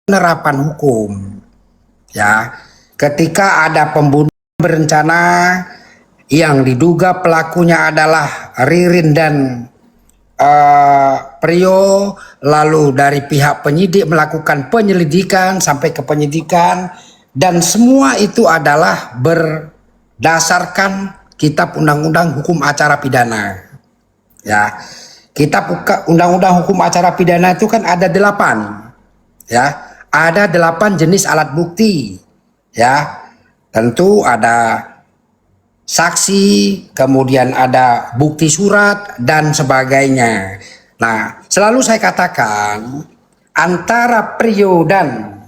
penerapan hukum. Ya, ketika ada pembunuhan berencana yang diduga pelakunya adalah Ririn dan Prio, lalu dari pihak penyidik melakukan penyelidikan sampai ke penyidikan, dan semua itu adalah berdasarkan Kitab Undang-Undang Hukum Acara Pidana. Ya, Kitab Undang-Undang Hukum Acara Pidana itu kan ada 8, ya, ada 8 jenis alat bukti, ya, tentu ada saksi, kemudian ada bukti surat dan sebagainya. Nah, selalu saya katakan antara Prio dan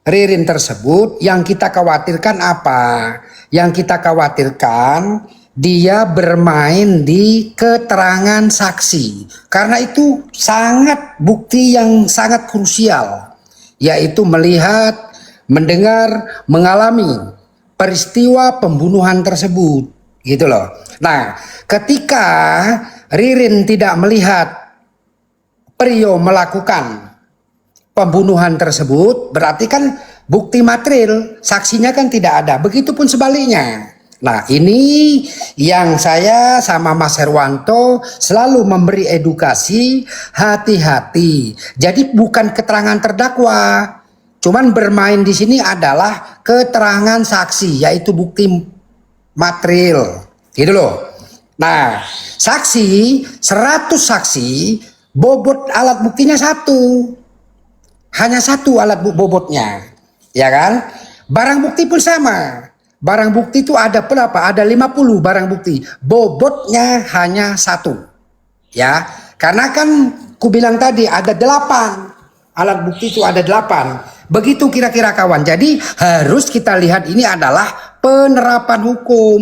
Ririn tersebut yang kita khawatirkan apa? Yang kita khawatirkan dia bermain di keterangan saksi. Karena itu sangat bukti yang sangat krusial, yaitu melihat, mendengar, mengalami peristiwa pembunuhan tersebut, gitu loh. Nah, ketika Ririn tidak melihat Prio melakukan pembunuhan tersebut, berarti kan bukti material, saksinya kan tidak ada. Begitupun sebaliknya. Nah, ini yang saya sama Mas Herwanto selalu memberi edukasi, hati-hati. Jadi bukan keterangan terdakwa, cuman bermain di sini adalah keterangan saksi, yaitu bukti material, gitu loh. Nah, saksi 100 saksi, bobot alat buktinya 1, hanya 1 alat bobotnya, ya kan? Barang bukti pun sama. Barang bukti itu ada berapa? Ada 50 barang bukti, bobotnya hanya 1, ya. Karena kan ku bilang tadi ada 8 alat bukti, itu ada 8. Begitu kira-kira kawan. Jadi harus kita lihat ini adalah penerapan hukum.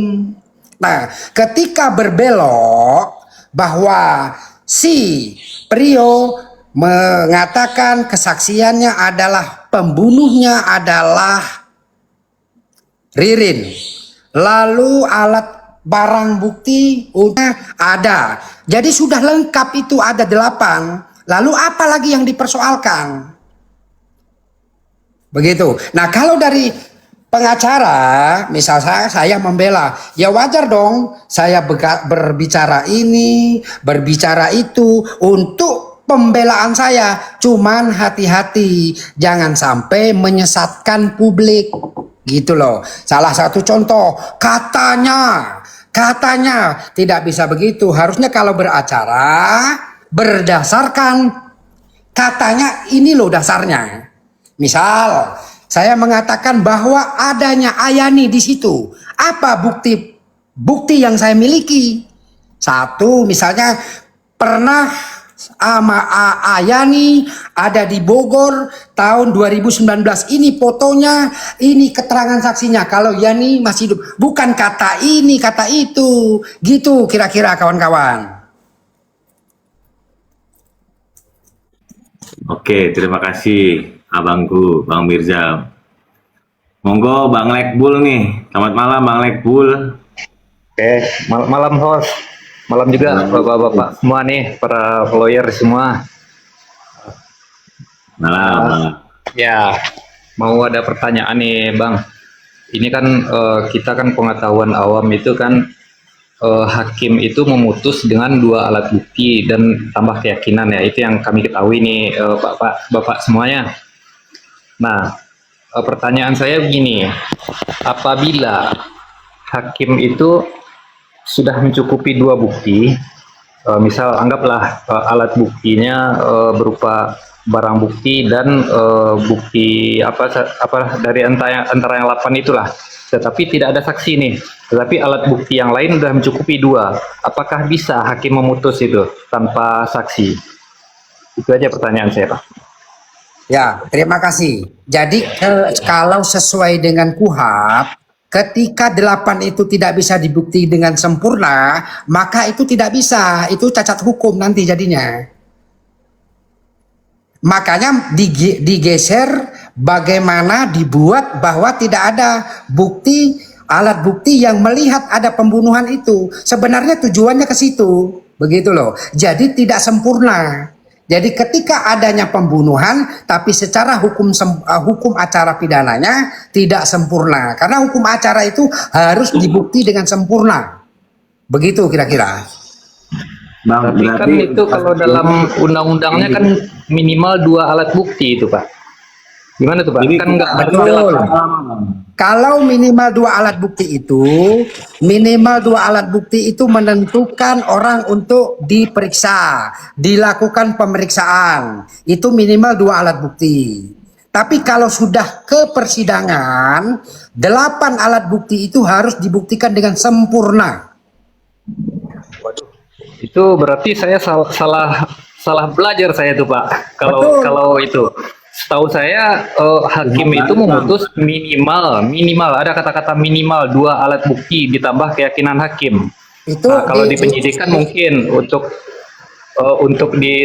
Nah, ketika berbelok bahwa si Prio mengatakan kesaksiannya adalah pembunuhnya adalah Ririn, lalu alat barang bukti udah ada, jadi sudah lengkap, itu ada 8. Lalu apa lagi yang dipersoalkan? Begitu. Nah, kalau dari pengacara, misal saya membela, ya wajar dong saya berbicara ini, berbicara itu untuk pembelaan saya. Cuman hati-hati, jangan sampai menyesatkan publik, gitu loh. Salah satu contoh, katanya tidak bisa begitu. Harusnya kalau beracara berdasarkan katanya, ini loh dasarnya. Misal saya mengatakan bahwa adanya Ayani di situ. Apa bukti yang saya miliki? 1, misalnya pernah sama Ayani ada di Bogor tahun 2019. Ini fotonya, ini keterangan saksinya. Kalau Yani masih hidup, bukan kata ini, kata itu. Gitu kira-kira kawan-kawan. Oke, terima kasih abangku, Bang Mirza. Monggo Bang Lekbul nih. Selamat malam Bang Lekbul. Oke, malam host. Malam juga bapak-bapak semua nih, para lawyer semua. Malam. Ya, mau ada pertanyaan nih Bang. Ini kan kita kan pengetahuan awam itu kan hakim itu memutus dengan 2 alat bukti dan tambah keyakinan, ya. Itu yang kami ketahui nih bapak semuanya. Nah, pertanyaan saya begini, apabila hakim itu sudah mencukupi 2 bukti, misal anggaplah alat buktinya berupa barang bukti dan bukti apa dari antara yang 8 itulah, tetapi tidak ada saksi nih, tetapi alat bukti yang lain sudah mencukupi 2, apakah bisa hakim memutus itu tanpa saksi? Itu aja pertanyaan saya, Pak. Ya, terima kasih. Jadi kalau sesuai dengan KUHP, ketika 8 itu tidak bisa dibukti dengan sempurna, maka itu tidak bisa, itu cacat hukum nanti jadinya. Makanya digeser, bagaimana dibuat bahwa tidak ada bukti, alat bukti yang melihat ada pembunuhan itu. Sebenarnya tujuannya ke situ, begitu loh. Jadi tidak sempurna. Jadi ketika adanya pembunuhan, tapi secara hukum acara pidananya tidak sempurna, karena hukum acara itu harus dibukti dengan sempurna. Begitu kira-kira. Bang, Tapi kan itu kalau dalam undang-undangnya kan minimal 2 alat bukti itu, Pak. Gimana tuh, Pak? Jadi Kan nggak harus betul. dalam. Kalau minimal 2 alat bukti itu menentukan orang untuk diperiksa, dilakukan pemeriksaan. Itu minimal 2 alat bukti. Tapi kalau sudah ke persidangan, 8 alat bukti itu harus dibuktikan dengan sempurna. Itu berarti saya salah belajar saya tuh, Pak. Betul. Kalau itu. Setahu saya hakim itu memutus minimal ada kata-kata minimal 2 alat bukti ditambah keyakinan hakim. Itu Nah, kalau di penyidikan mungkin untuk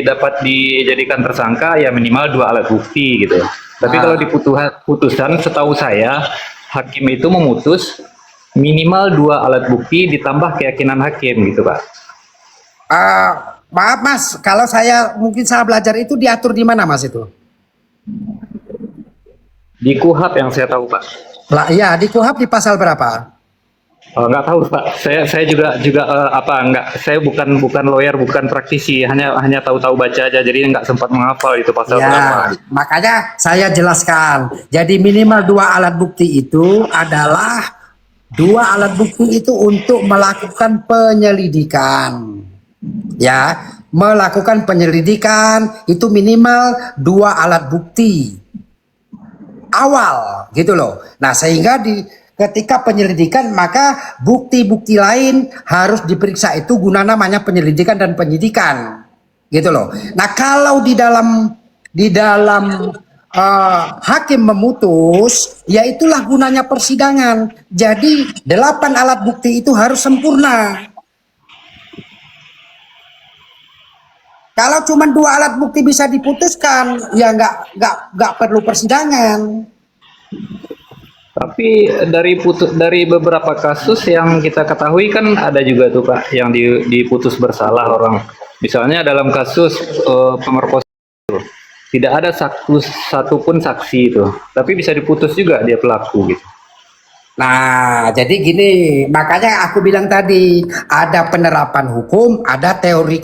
dapat dijadikan tersangka ya minimal 2 alat bukti gitu. Tapi kalau di putusan setahu saya hakim itu memutus minimal 2 alat bukti ditambah keyakinan hakim gitu, Pak. maaf Mas, kalau saya mungkin salah belajar itu diatur di mana Mas itu? Di KUHP yang saya tahu, Pak. Lah, ya di KUHP di pasal berapa? Nggak tahu, Pak. Saya juga saya bukan lawyer, bukan praktisi, hanya tahu-tahu baca aja, jadi nggak sempat menghafal itu pasal berapa. Ya, makanya saya jelaskan. Jadi minimal 2 alat bukti itu adalah 2 alat bukti itu untuk melakukan penyelidikan. Ya, melakukan penyelidikan itu minimal 2 alat bukti awal gitu loh. Nah, sehingga ketika penyelidikan maka bukti-bukti lain harus diperiksa, itu guna namanya penyelidikan dan penyidikan gitu loh. Nah, kalau di dalam hakim memutus, ya itulah gunanya persidangan. Jadi 8 alat bukti itu harus sempurna. Kalau cuma 2 alat bukti bisa diputuskan, ya nggak perlu persidangan. Tapi dari beberapa kasus yang kita ketahui kan ada juga tuh, Pak, yang diputus bersalah orang. Misalnya dalam kasus pemerkosaan itu, tidak ada satupun saksi itu, tapi bisa diputus juga dia pelaku gitu. Nah, jadi gini, makanya aku bilang tadi, ada penerapan hukum, ada teori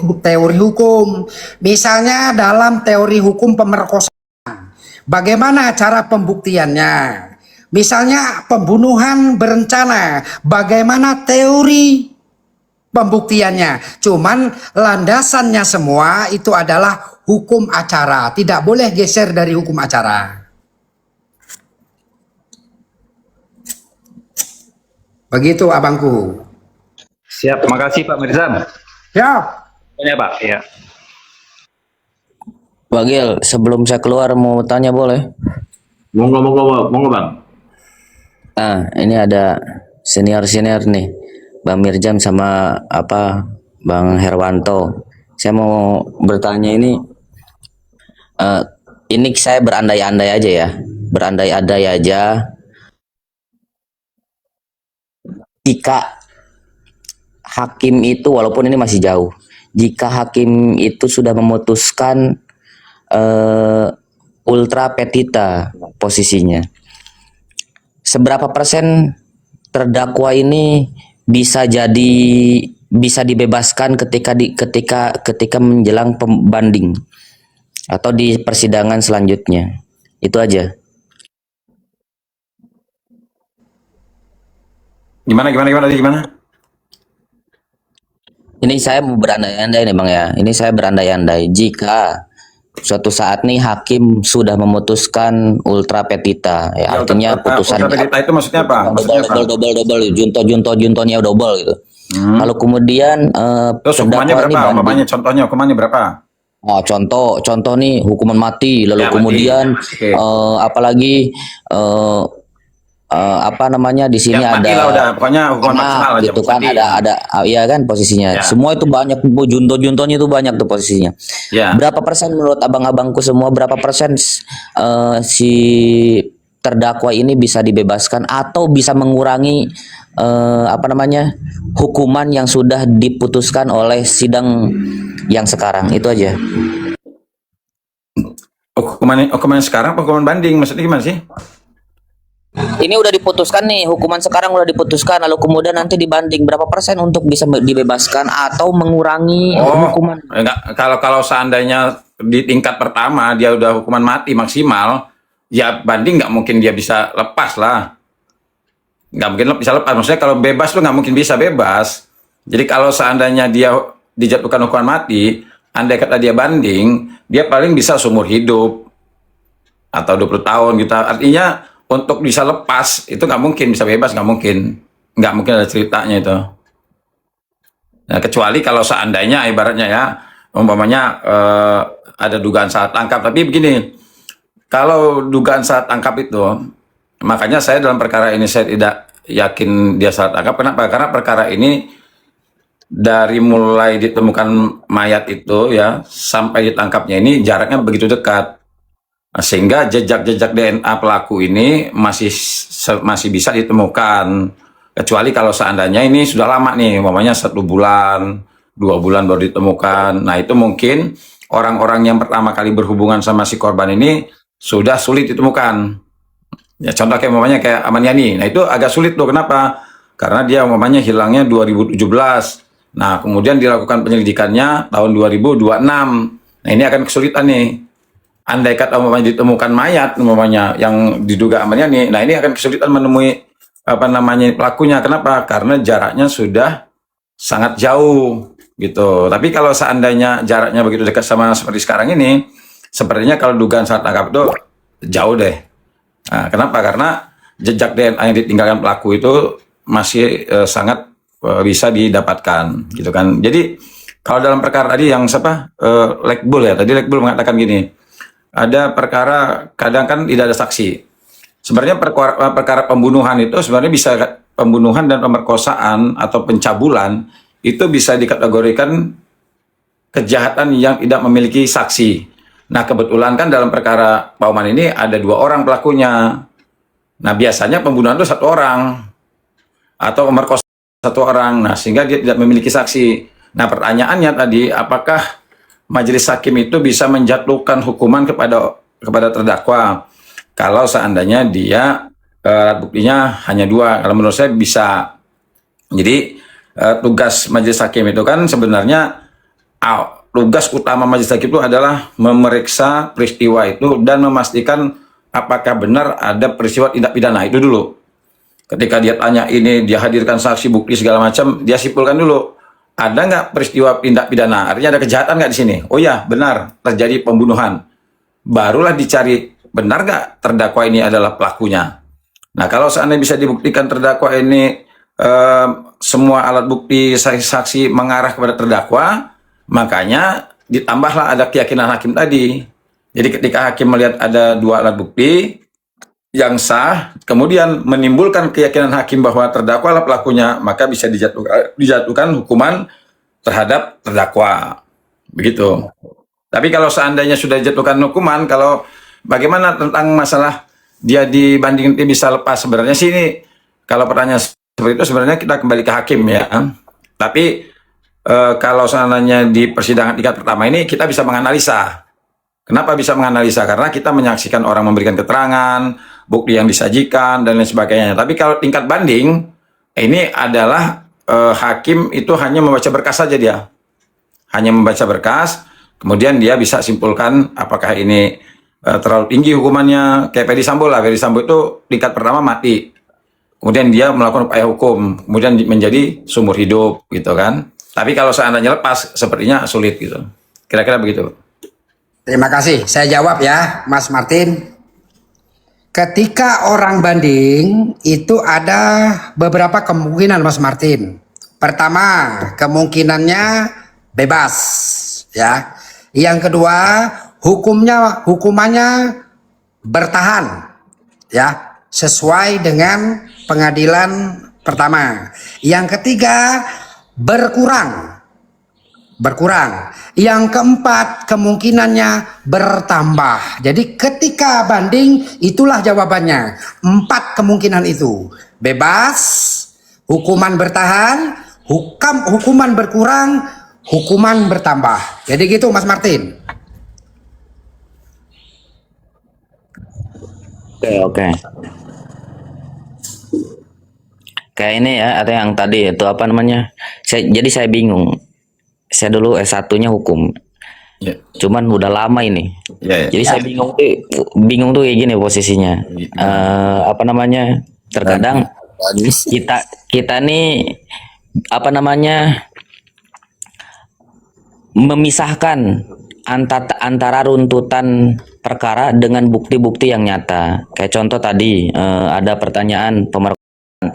hukum. Misalnya dalam teori hukum pemerkosaan, bagaimana cara pembuktiannya? Misalnya pembunuhan berencana, bagaimana teori pembuktiannya? Cuman landasannya semua itu adalah hukum acara, tidak boleh geser dari hukum acara. Begitu abangku. Siap, terima kasih Pak Mirzam. Ya. Ya Pak, ya. Pak Gil, sebelum saya keluar mau tanya boleh? Monggo Bang. Nah, ini ada senior nih, Bang Mirzam sama Bang Herwanto. Saya mau bertanya ini saya berandai-andai aja ya, jika hakim itu, walaupun ini masih jauh, jika hakim itu sudah memutuskan ultra petita posisinya, seberapa persen terdakwa ini bisa dibebaskan ketika menjelang pembanding atau di persidangan selanjutnya? Itu aja. Gimana? Ini saya mau berandai-andai nih Bang ya. Ini saya berandai-andai jika suatu saat nih hakim sudah memutuskan ultra petita, ya artinya putusannya ultra petita itu maksudnya apa? Double, juntonya double gitu. Lalu kemudian terus hukumannya berapa? Hukumannya berapa? Oh, contoh nih hukuman mati. Lalu kemudian apalagi di sini ya, ada pokoknya hukuman maksimal gitu kan, ada ya kan posisinya. Ya. Semua itu banyak, juntonya itu banyak tuh posisinya. Ya. Berapa persen menurut abang-abangku semua, berapa persen si terdakwa ini bisa dibebaskan atau bisa mengurangi hukuman yang sudah diputuskan oleh sidang yang sekarang? Itu aja. Hukuman sekarang apa hukuman banding? Maksudnya gimana sih? Ini udah diputuskan nih, hukuman sekarang udah diputuskan, lalu kemudian nanti dibanding berapa persen untuk bisa dibebaskan atau mengurangi hukuman. Enggak, kalau seandainya di tingkat pertama dia udah hukuman mati maksimal, ya banding nggak mungkin dia bisa lepas lah. Nggak mungkin bisa lepas. Maksudnya kalau bebas tuh nggak mungkin bisa bebas. Jadi kalau seandainya dia dijatuhkan hukuman mati, andai kata dia banding, dia paling bisa seumur hidup atau 20 tahun gitu. Artinya untuk bisa lepas itu nggak mungkin, bisa bebas nggak mungkin ada ceritanya itu. Nah, kecuali kalau seandainya ibaratnya ya, umpamanya ada dugaan salah tangkap. Tapi begini, kalau dugaan salah tangkap itu, makanya saya dalam perkara ini saya tidak yakin dia salah tangkap. Kenapa? Karena perkara ini dari mulai ditemukan mayat itu ya sampai ditangkapnya ini jaraknya begitu dekat. Nah, sehingga jejak-jejak DNA pelaku ini masih bisa ditemukan, kecuali kalau seandainya ini sudah lama nih, umpamanya 1 bulan, 2 bulan baru ditemukan. Nah itu mungkin orang-orang yang pertama kali berhubungan sama si korban ini sudah sulit ditemukan. Ya contoh kayak umpamanya kayak Amaniani, nah itu agak sulit tuh. Kenapa? Karena dia umpamanya hilangnya 2017. Nah kemudian dilakukan penyelidikannya tahun 2026. Nah ini akan kesulitan nih. Andai kata umpamanya ditemukan mayat umpamanya yang diduga amannya nih, nah ini akan kesulitan menemui pelakunya. Kenapa? Karena jaraknya sudah sangat jauh gitu. Tapi kalau seandainya jaraknya begitu dekat sama seperti sekarang ini, sepertinya kalau dugaan salah tangkap itu jauh deh. Nah, kenapa? Karena jejak DNA yang ditinggalkan pelaku itu masih sangat bisa didapatkan gitu kan. Jadi kalau dalam perkara tadi yang Lekbul ya, tadi Lekbul mengatakan gini, ada perkara kadang kan tidak ada saksi. Sebenarnya perkara pembunuhan itu sebenarnya bisa, pembunuhan dan pemerkosaan atau pencabulan itu bisa dikategorikan kejahatan yang tidak memiliki saksi. Nah kebetulan kan dalam perkara Pauman ini ada 2 orang pelakunya. Nah biasanya pembunuhan itu 1 orang atau pemerkosaan 1 orang. Nah sehingga dia tidak memiliki saksi. Nah pertanyaannya tadi, apakah majelis hakim itu bisa menjatuhkan hukuman kepada terdakwa kalau seandainya dia alat buktinya hanya 2? Kalau menurut saya bisa. Jadi tugas majelis hakim itu kan sebenarnya tugas utama majelis hakim itu adalah memeriksa peristiwa itu dan memastikan apakah benar ada peristiwa tindak pidana itu dulu. Ketika dia tanya ini, dia hadirkan saksi bukti segala macam, dia simpulkan dulu. Ada nggak peristiwa tindak pidana? Artinya ada kejahatan nggak di sini? Oh ya, benar, terjadi pembunuhan. Barulah dicari, benar nggak terdakwa ini adalah pelakunya. Nah, kalau seandainya bisa dibuktikan terdakwa ini semua alat bukti saksi-saksi mengarah kepada terdakwa, makanya ditambahlah ada keyakinan hakim tadi. Jadi ketika hakim melihat ada 2 alat bukti yang sah, kemudian menimbulkan keyakinan hakim bahwa terdakwa adalah pelakunya, maka bisa dijatuhkan hukuman terhadap terdakwa. Begitu. Tapi kalau seandainya sudah dijatuhkan hukuman, kalau bagaimana tentang masalah dia dibanding bisa lepas, sebenarnya sih ini kalau pertanyaan seperti itu sebenarnya kita kembali ke hakim ya. Tapi kalau seandainya di persidangan tingkat pertama ini kita bisa menganalisa. Kenapa bisa menganalisa? Karena kita menyaksikan orang memberikan keterangan, bukti yang disajikan, dan lain sebagainya. Tapi kalau tingkat banding, ini adalah hakim itu hanya membaca berkas saja dia. Hanya membaca berkas, kemudian dia bisa simpulkan apakah ini terlalu tinggi hukumannya. Kayak Ferdy Sambo lah. Ferdy Sambo itu tingkat pertama mati. Kemudian dia melakukan upaya hukum, kemudian menjadi seumur hidup gitu kan. Tapi kalau seandainya lepas, sepertinya sulit gitu. Kira-kira begitu. Terima kasih. Saya jawab ya, Mas Martin. Ketika orang banding itu ada beberapa kemungkinan, Mas Martin. Pertama, kemungkinannya bebas, ya. Yang kedua, hukumannya bertahan, ya, sesuai dengan pengadilan pertama. Yang ketiga, berkurang. Yang keempat, kemungkinannya bertambah. Jadi ketika banding, itulah jawabannya. 4 kemungkinan itu. Bebas, hukuman bertahan, hukuman berkurang, hukuman bertambah. Jadi gitu Mas Martin. Oke. Kayak ini ya, ada yang tadi itu apa namanya? Jadi saya bingung. Saya dulu S1-nya hukum. Ya. Cuman udah lama ini. Ya, ya. Jadi saya bingung tuh kayak gini posisinya. Apa namanya? Terkadang kita nih apa namanya? Memisahkan antara runtutan perkara dengan bukti-bukti yang nyata. Kayak contoh tadi ada pertanyaan pemerkosaan,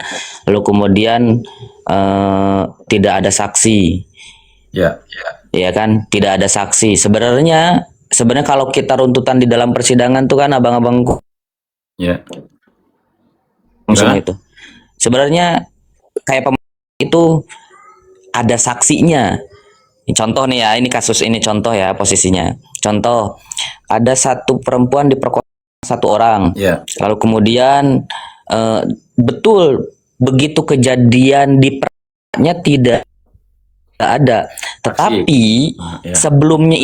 lalu kemudian tidak ada saksi. Ya. Ya kan, tidak ada saksi. Sebenarnya kalau kita runtutan di dalam persidangan tuh kan abang-abangku Ya. semua itu. Sebenarnya kayak itu ada saksinya. Contoh nih ya, ini kasus ini contoh ya posisinya. Contoh, ada satu perempuan diperkosa satu orang. Ya. Lalu kemudian betul begitu kejadian di perkaraannya tidak ada, tetapi Ya. sebelumnya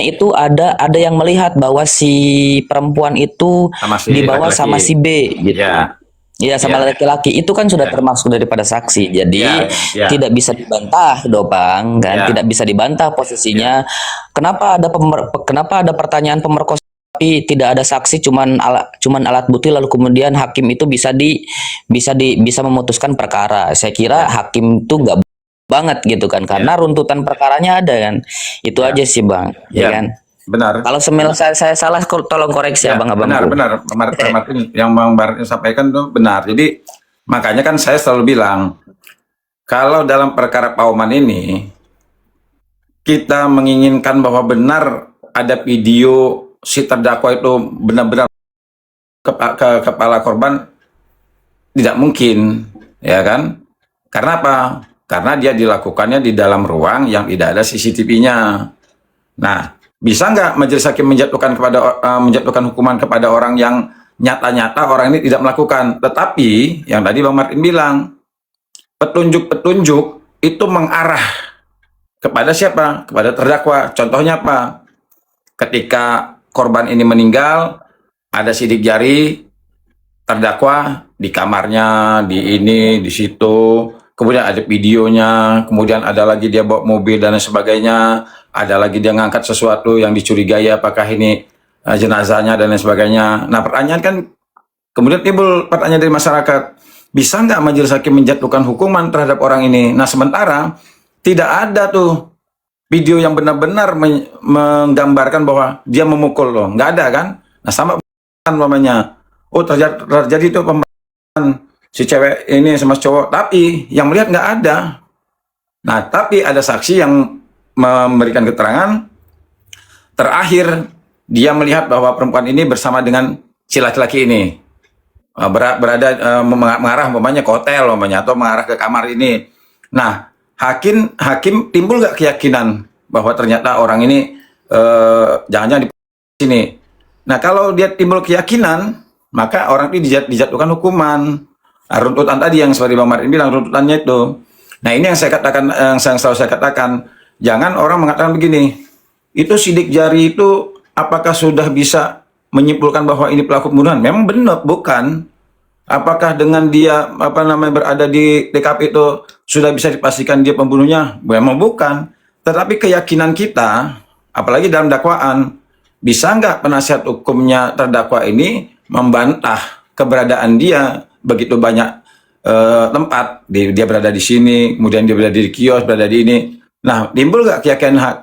itu ada yang melihat bahwa si perempuan itu Sama si dibawa laki-laki. sama si B gitu. Ya. Iya, sama laki-laki itu kan sudah termasuk daripada saksi, jadi Ya. tidak bisa dibantah, Bang, kan? Ya. Tidak bisa dibantah posisinya. Kenapa ada pertanyaan pemerkosaan tapi tidak ada saksi, cuman alat bukti, lalu kemudian hakim itu bisa memutuskan perkara. Saya kira hakim itu nggak banget gitu kan, karena runtutan perkaranya ada kan. Itu aja sih, Bang, ya kan? Benar. Kalau saya salah, tolong koreksi Ya, abang-abangku. benar. Bang Martin, yang Bang Martin sampaikan itu benar. Jadi makanya kan saya selalu bilang, kalau dalam perkara Pauman ini kita menginginkan bahwa benar ada video si terdakwa itu benar-benar ke kepala korban, tidak mungkin, ya kan? Karena apa? Karena dia dilakukannya di dalam ruang yang tidak ada CCTV-nya. Nah, bisa nggak majelis hakim menjatuhkan hukuman kepada orang yang nyata-nyata orang ini tidak melakukan? Tetapi yang tadi Bang Martin bilang, petunjuk-petunjuk itu mengarah kepada siapa? Kepada terdakwa. Contohnya apa? Ketika korban ini meninggal, ada sidik jari terdakwa di kamarnya, di ini, di situ. Kemudian ada videonya, kemudian ada lagi dia bawa mobil dan lain sebagainya, ada lagi dia ngangkat sesuatu yang dicurigai apakah ini jenazahnya dan lain sebagainya. Nah, pertanyaan kan, kemudian timbul pertanyaan dari masyarakat, bisa nggak majelis hakim menjatuhkan hukuman terhadap orang ini? Nah, sementara tidak ada tuh video yang benar-benar menggambarkan bahwa dia memukul loh, nggak ada kan? Nah, sama namanya, oh terjadi itu pembunuhan si cewek ini sama cowok, tapi yang melihat nggak ada. Nah, tapi ada saksi yang memberikan keterangan terakhir dia melihat bahwa perempuan ini bersama dengan si laki-laki ini berada mengarah umpamanya ke hotel umpamanya, atau mengarah ke kamar ini. Nah, hakim timbul nggak keyakinan bahwa ternyata orang ini jangan-jangan di sini. Nah, kalau dia timbul keyakinan, maka orang ini dijatuhkan hukuman. Nah, runtutan tadi yang seperti Bang Martin bilang, runtutannya itu. Nah, ini yang saya katakan, yang selalu saya katakan, jangan orang mengatakan begini, itu sidik jari itu apakah sudah bisa menyimpulkan bahwa ini pelaku pembunuhan? Memang benar, bukan. Apakah dengan dia berada di TKP itu sudah bisa dipastikan dia pembunuhnya? Memang bukan. Tetapi keyakinan kita, apalagi dalam dakwaan, bisa nggak penasihat hukumnya terdakwa ini membantah keberadaan dia begitu banyak tempat, dia berada di sini, kemudian dia berada di kios, berada di ini. Nah, timbul nggak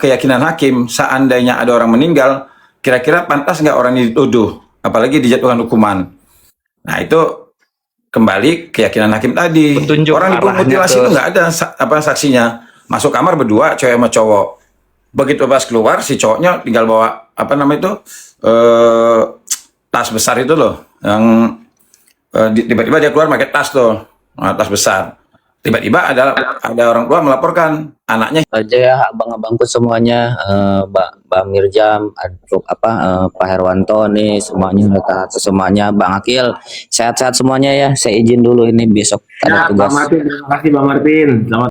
keyakinan hakim seandainya ada orang meninggal, kira-kira pantas nggak orang ini dituduh, apalagi dijatuhkan hukuman. Nah, itu kembali keyakinan hakim tadi. Petunjuk Orang dimutilasi itu nggak ada saksinya. Masuk kamar berdua, cewek sama cowok. Begitu pas keluar, si cowoknya tinggal bawa tas besar itu loh, yang tiba-tiba dia keluar pakai tas tuh, tas besar. Tiba-tiba ada orang tua melaporkan anaknya. Aja ya abang-abangku semuanya, Mbak Mirjam, Pak Herwanto nih semuanya, semuanya, Bang Akil, sehat-sehat semuanya ya. Saya izin dulu ini besok ada tugas. Bang Martin, terima kasih Bang Martin. Selamat